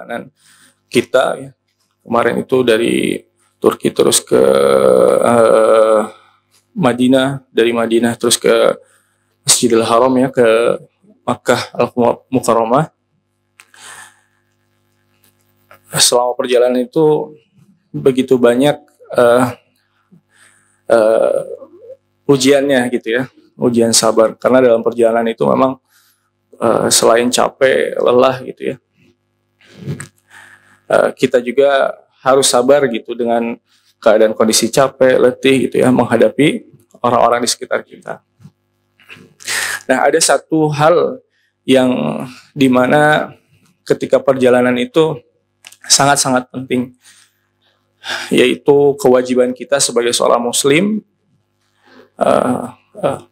perjalanan kita ya. Kemarin itu dari Turki terus ke Madinah, dari Madinah terus ke Masjidil Haram ya, ke Makkah Al-Mukarramah. Selama perjalanan itu begitu banyak ujiannya gitu ya, ujian sabar, karena dalam perjalanan itu memang selain capek, lelah gitu ya, kita juga harus sabar gitu dengan keadaan kondisi capek, letih gitu ya, menghadapi orang-orang di sekitar kita. Nah, ada satu hal yang dimana ketika perjalanan itu sangat-sangat penting, yaitu kewajiban kita sebagai seorang muslim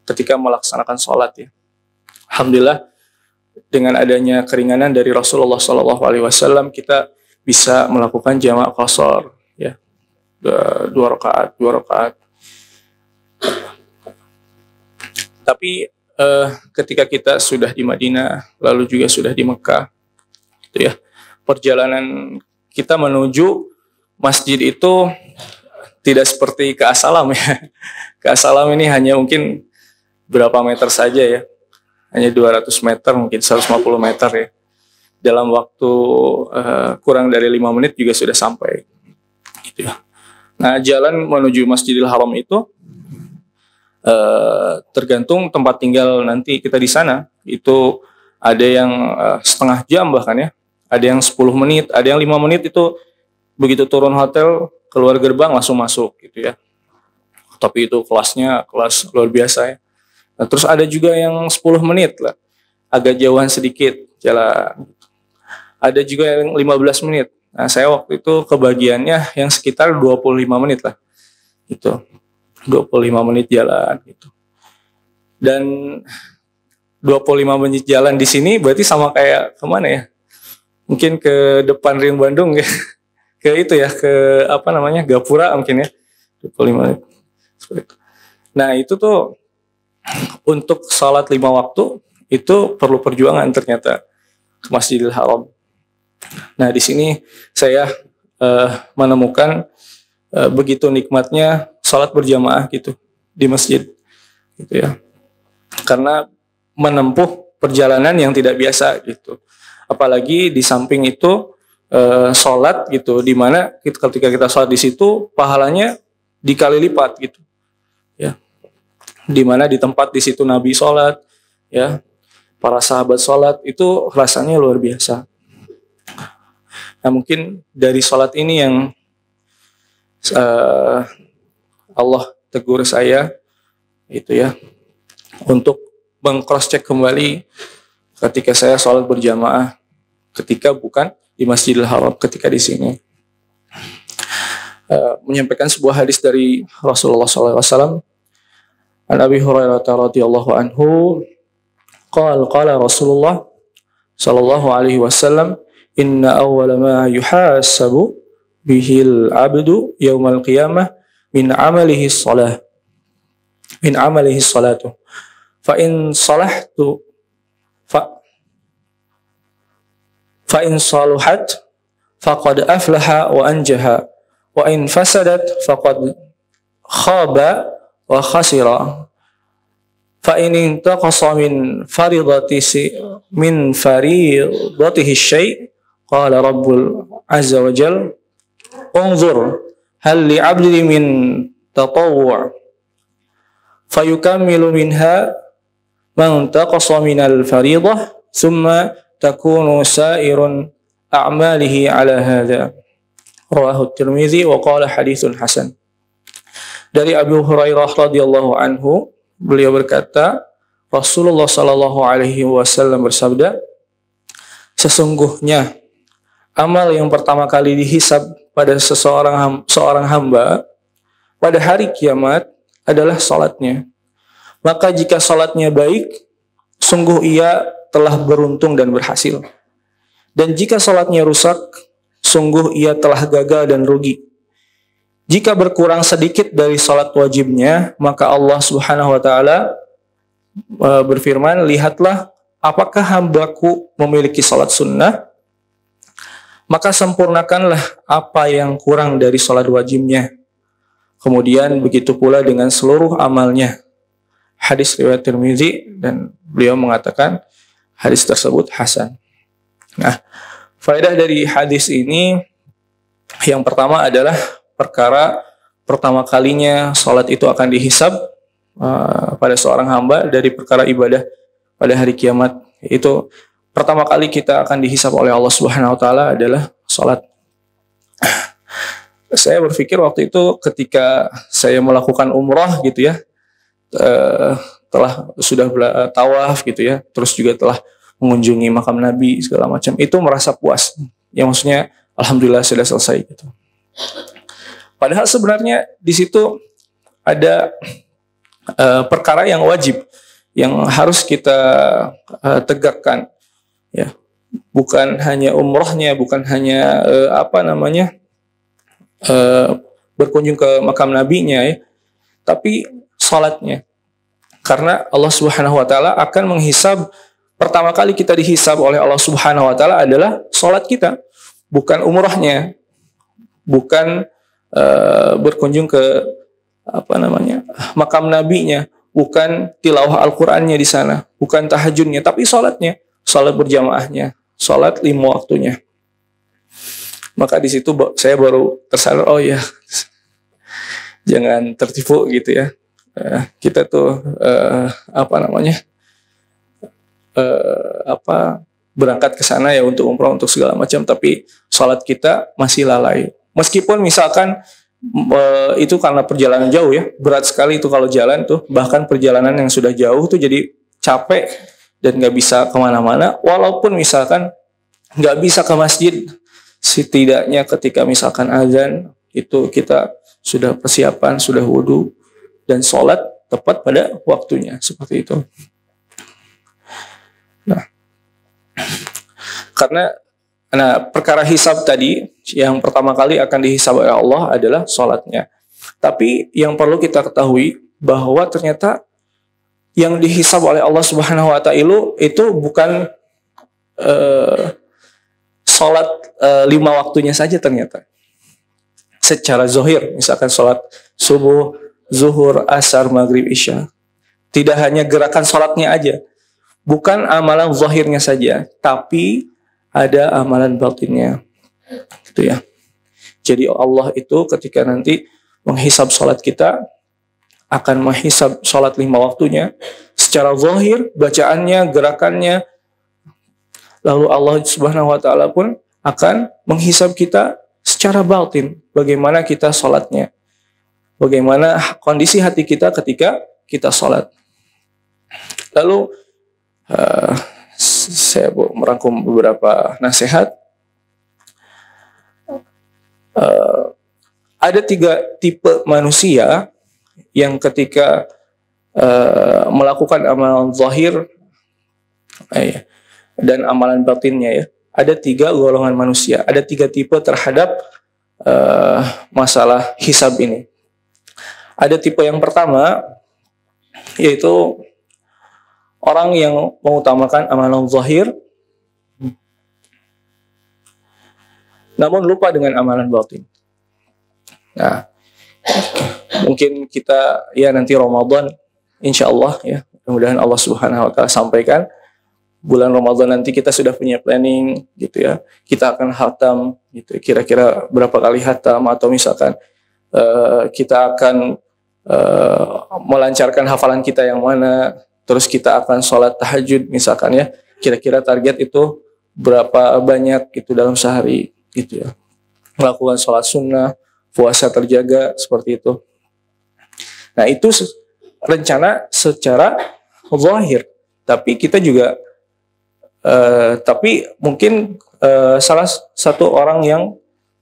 ketika melaksanakan sholat ya. Alhamdulillah dengan adanya keringanan dari Rasulullah SAW, kita bisa melakukan jamak qashar ya, dua rakaat. Tapi ketika kita sudah di Madinah, lalu juga sudah di Mekah gitu ya, perjalanan kita menuju masjid itu tidak seperti ke As-Salam ya. Ke As-Salam ini hanya mungkin berapa meter saja ya, hanya 200 meter, mungkin 150 meter ya. Dalam waktu kurang dari 5 menit juga sudah sampai gitu ya. Nah, jalan menuju Masjidil Haram itu tergantung tempat tinggal nanti kita di sana. Itu ada yang setengah jam bahkan ya, ada yang 10 menit, ada yang 5 menit, itu begitu turun hotel, keluar gerbang langsung masuk gitu ya. Tapi itu kelasnya kelas luar biasa ya. Nah, terus ada juga yang 10 menit lah, agak jauhan sedikit jalan. Ada juga yang 15 menit. Nah, saya waktu itu kebagiannya yang sekitar 25 menit lah. Gitu. 25 menit jalan gitu. Dan 25 menit jalan di sini berarti sama kayak kemana ya? Mungkin ke depan Ring Bandung ya. Ke itu ya, ke apa namanya, Gapura mungkin ya. 25 menit. Nah, itu tuh untuk sholat 5 waktu itu perlu perjuangan ternyata ke Masjidil Haram. Nah, di sini saya menemukan begitu nikmatnya sholat berjamaah gitu di masjid gitu ya, karena menempuh perjalanan yang tidak biasa gitu, apalagi di samping itu sholat gitu, dimana ketika kita sholat di situ pahalanya dikali lipat gitu ya, dimana di tempat di situ Nabi sholat ya, para sahabat sholat, itu rasanya luar biasa. Nah, mungkin dari sholat ini yang Allah tegur saya itu ya, untuk meng-cross check kembali ketika saya sholat berjamaah, ketika bukan di Masjidil Haram, ketika di sini. Menyampaikan sebuah hadis dari Rasulullah SAW. An Abi Hurairah radhiyallahu anhu, qala Rasulullah sallallahu alaihi wasallam, inna awwala ma yuhasabu bihil abdu yaumal qiyamah min amalihi shalah, min amalihi salatu, fa in salahtu fa in saluhat faqad aflaha wa anjaha, wa in fasadat faqad khaba wa khasira, fa in intaqasa min faridatihi syai', qala rabbul azza wa jalla, unzur hal li 'abdi min tatawwu' fayukammilu minha man taqasa min al-fariidah thumma takunu sa'irun a'malihi 'ala hadha, rawahu at-Tirmidzi wa qala haditsun hasan. Dari Abu Hurairah radhiyallahu anhu, beliau berkata, Rasulullah sallallahu alaihi wasallam bersabda, sesungguhnya amal yang pertama kali dihisab pada seorang hamba pada hari kiamat adalah salatnya. Maka jika salatnya baik, sungguh ia telah beruntung dan berhasil. Dan jika salatnya rusak, sungguh ia telah gagal dan rugi. Jika berkurang sedikit dari salat wajibnya, maka Allah Subhanahu wa taala berfirman, lihatlah apakah hambaku memiliki salat sunnah, maka sempurnakanlah apa yang kurang dari sholat wajibnya. Kemudian begitu pula dengan seluruh amalnya. Hadis riwayat Tirmizi, dan beliau mengatakan hadis tersebut hasan. Nah, faedah dari hadis ini yang pertama adalah perkara pertama kalinya sholat itu akan dihisab pada seorang hamba dari perkara ibadah pada hari kiamat. Itu pertama kali kita akan dihisab oleh Allah Subhanahu wa taala adalah sholat. Saya berpikir waktu itu ketika saya melakukan umrah gitu ya, telah sudah tawaf gitu ya, terus juga telah mengunjungi makam Nabi segala macam, itu merasa puas. Ya maksudnya alhamdulillah sudah selesai gitu. Padahal sebenarnya di situ ada perkara yang wajib yang harus kita tegakkan ya. Bukan hanya umrohnya, bukan hanya berkunjung ke makam nabinya ya, tapi salatnya. Karena Allah Subhanahu wa taala akan menghisab, pertama kali kita dihisab oleh Allah Subhanahu wa taala adalah salat kita, bukan umrohnya, bukan berkunjung ke makam nabinya, bukan tilawah Al-Qur'annya di sana, bukan tahajudnya, tapi salatnya, salat berjamaahnya, salat 5 waktunya. Maka di situ saya baru tersadar, oh ya, jangan tertipu gitu ya. Kita tuh berangkat ke sana ya untuk umrah, untuk segala macam, tapi sholat kita masih lalai. Meskipun misalkan itu karena perjalanan jauh ya, berat sekali itu kalau jalan tuh, bahkan perjalanan yang sudah jauh tuh jadi capek dan nggak bisa kemana-mana. Walaupun misalkan nggak bisa ke masjid, setidaknya ketika misalkan azan itu kita sudah persiapan, sudah wudu dan sholat tepat pada waktunya, seperti itu. Nah, karena perkara hisab tadi yang pertama kali akan dihisab oleh Allah adalah sholatnya. Tapi yang perlu kita ketahui bahwa ternyata yang dihisab oleh Allah Subhanahu wa taala itu bukan sholat 5 waktunya saja ternyata. Secara zahir, misalkan sholat subuh, zuhur, asar, maghrib, isya. Tidak hanya gerakan sholatnya aja. Bukan amalan zahirnya saja, tapi ada amalan batinnya. Gitu ya. Jadi Allah itu ketika nanti menghisab sholat kita, akan menghisab sholat 5 waktunya. Secara zahir, bacaannya, gerakannya, lalu Allah Subhanahu wa taala pun akan menghisab kita secara batin, bagaimana kita sholatnya, bagaimana kondisi hati kita ketika kita sholat. Lalu saya merangkum beberapa nasihat. Ada 3 tipe manusia yang ketika melakukan amalan zahir dan amalan batinnya ya, ada 3 golongan manusia, ada 3 tipe terhadap masalah hisab ini. Ada tipe yang pertama, yaitu orang yang mengutamakan amalan zahir namun lupa dengan amalan batin. Nah, mungkin kita ya nanti Ramadan insyaallah ya, mudah-mudahan Allah Subhanahu wa taala sampaikan bulan Ramadan nanti kita sudah punya planning gitu ya. Kita akan khatam gitu. Kira-kira berapa kali khatam, atau misalkan kita akan melancarkan hafalan kita yang mana, terus kita akan sholat tahajud misalkan ya. Kira-kira target itu berapa banyak gitu dalam sehari gitu ya. Melakukan sholat sunnah, puasa terjaga seperti itu. Nah, itu rencana secara zahir. Tapi kita juga tapi mungkin salah satu orang yang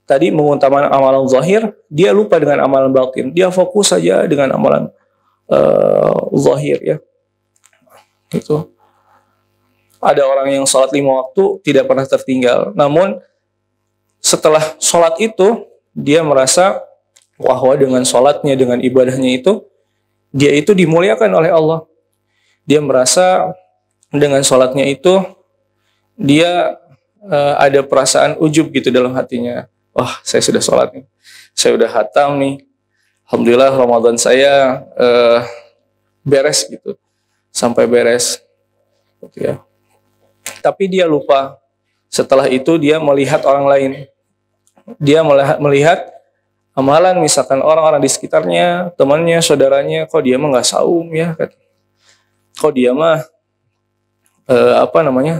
tadi mengutamakan amalan zahir, dia lupa dengan amalan batin. Dia fokus saja dengan amalan zahir ya. Gitu. Ada orang yang sholat 5 waktu tidak pernah tertinggal. Namun setelah sholat itu dia merasa bahwa dengan sholatnya, dengan ibadahnya itu, dia itu dimuliakan oleh Allah. Dia merasa dengan sholatnya itu dia ada perasaan ujub gitu dalam hatinya. Wah, saya sudah sholat nih, saya udah hatam nih, alhamdulillah Ramadan saya beres gitu, sampai beres gitu ya. Tapi dia lupa, setelah itu dia melihat orang lain, dia melihat amalan misalkan orang-orang di sekitarnya, temannya, saudaranya, kok dia mah nggak saum ya, kok dia mah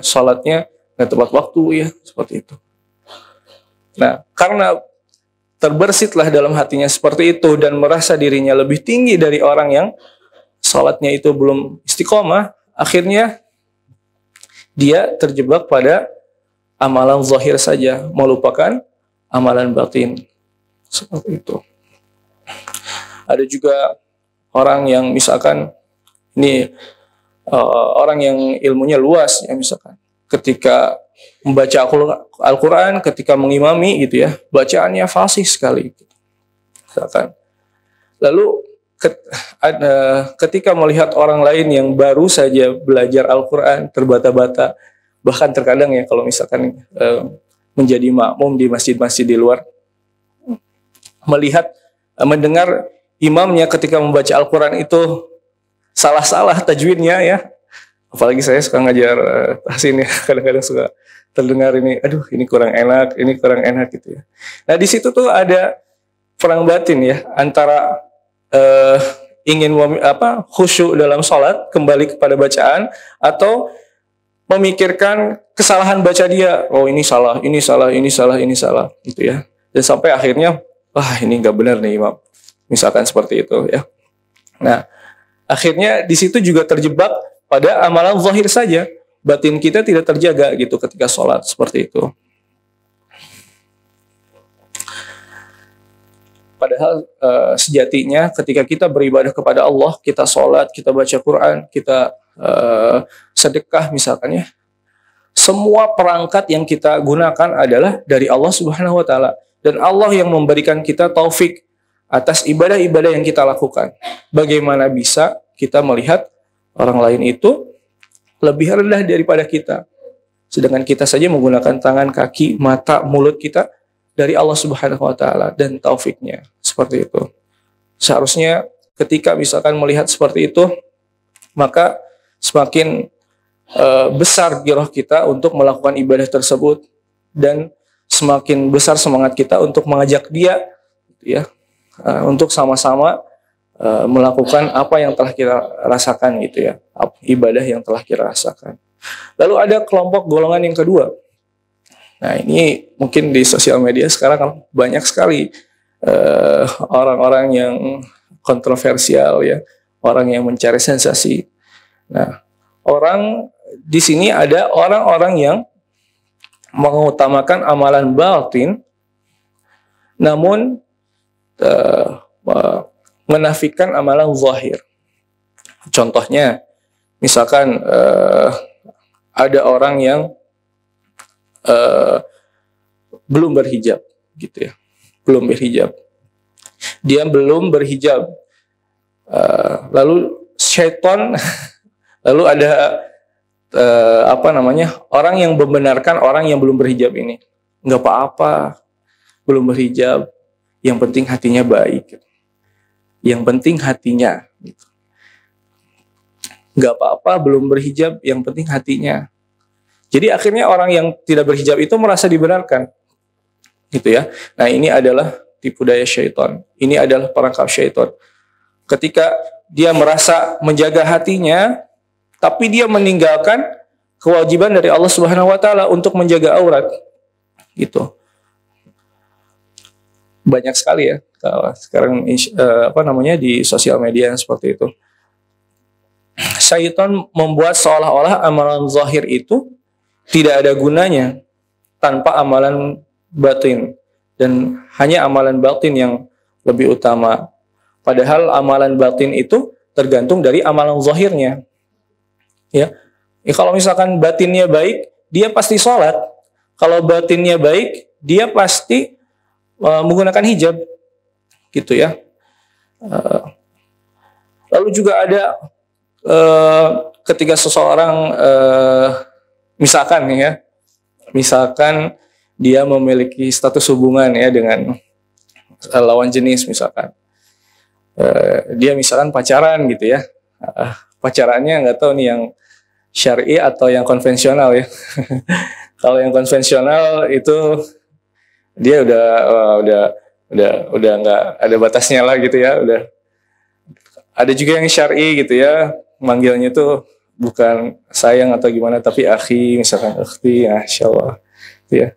sholatnya nggak tepat waktu ya, seperti itu. Nah, karena terbersitlah dalam hatinya seperti itu dan merasa dirinya lebih tinggi dari orang yang sholatnya itu belum istiqomah, akhirnya dia terjebak pada amalan zahir saja, melupakan amalan batin. Seperti itu. Ada juga orang yang misalkan ini orang yang ilmunya luas ya, misalkan ketika membaca Al-Quran, ketika mengimami gitu ya, bacaannya fasih sekali misalkan. Lalu ketika melihat orang lain yang baru saja belajar Al-Quran terbata-bata, bahkan terkadang ya kalau misalkan menjadi makmum di masjid-masjid di luar, mendengar imamnya ketika membaca Al-Quran itu salah-salah tajwidnya ya, apalagi saya suka ngajar tahsin ya, kadang-kadang suka terdengar ini, aduh ini kurang enak gitu ya. Nah di situ tuh ada perang batin ya, antara ingin khusyuk dalam sholat, kembali kepada bacaan, atau memikirkan kesalahan baca dia, oh ini salah gitu ya, dan sampai akhirnya wah ini nggak benar nih imam, misalkan seperti itu ya. Nah akhirnya di situ juga terjebak pada amalan zahir saja, batin kita tidak terjaga gitu ketika sholat, seperti itu. Padahal sejatinya ketika kita beribadah kepada Allah, kita sholat, kita baca Quran, kita sedekah misalkan ya, semua perangkat yang kita gunakan adalah dari Allah Subhanahu wa Ta'ala, dan Allah yang memberikan kita taufik atas ibadah-ibadah yang kita lakukan. Bagaimana bisa kita melihat orang lain itu lebih rendah daripada kita, sedangkan kita saja menggunakan tangan, kaki, mata, mulut kita dari Allah Subhanahu wa Ta'ala dan taufiknya, seperti itu. Seharusnya ketika misalkan melihat seperti itu, maka semakin besar giroh kita untuk melakukan ibadah tersebut, dan semakin besar semangat kita untuk mengajak dia ya, untuk sama-sama melakukan apa yang telah kita rasakan gitu ya, ibadah yang telah kita rasakan. Lalu ada kelompok golongan yang kedua. Nah ini mungkin di sosial media sekarang kan banyak sekali orang-orang yang kontroversial ya, orang yang mencari sensasi. Nah orang di sini ada orang-orang yang mengutamakan amalan batin, namun menafikan amalan zahir. Contohnya, misalkan ada orang yang belum berhijab, gitu ya, belum berhijab. Dia belum berhijab, lalu syaitan, lalu ada orang yang membenarkan orang yang belum berhijab ini, nggak apa-apa, belum berhijab, yang penting hatinya baik. Yang penting hatinya, gitu. Nggak apa-apa belum berhijab, yang penting hatinya. Jadi akhirnya orang yang tidak berhijab itu merasa dibenarkan, gitu ya. Nah ini adalah tipu daya syaitan. Ini adalah perangkap syaitan. Ketika dia merasa menjaga hatinya, tapi dia meninggalkan kewajiban dari Allah Subhanahu Wa Taala untuk menjaga aurat, gitu. Banyak sekali ya sekarang di sosial media yang seperti itu. Syaitan membuat seolah-olah amalan zahir itu tidak ada gunanya tanpa amalan batin, dan hanya amalan batin yang lebih utama. Padahal amalan batin itu tergantung dari amalan zahirnya. Ya, kalau misalkan batinnya baik, dia pasti sholat. Kalau batinnya baik, dia pasti menggunakan hijab, gitu ya. Lalu juga ada ketika seseorang misalkan nih ya, misalkan dia memiliki status hubungan ya dengan lawan jenis misalkan. Dia misalkan pacaran gitu ya. Pacarannya nggak tahu nih yang syar'i atau yang konvensional ya. Kalau yang konvensional itu dia udah nggak ada batasnya lah gitu ya. Udah ada juga yang syar'i gitu ya, manggilnya tuh bukan sayang atau gimana tapi akhi misalkan ukhti, insyaallah gitu ya.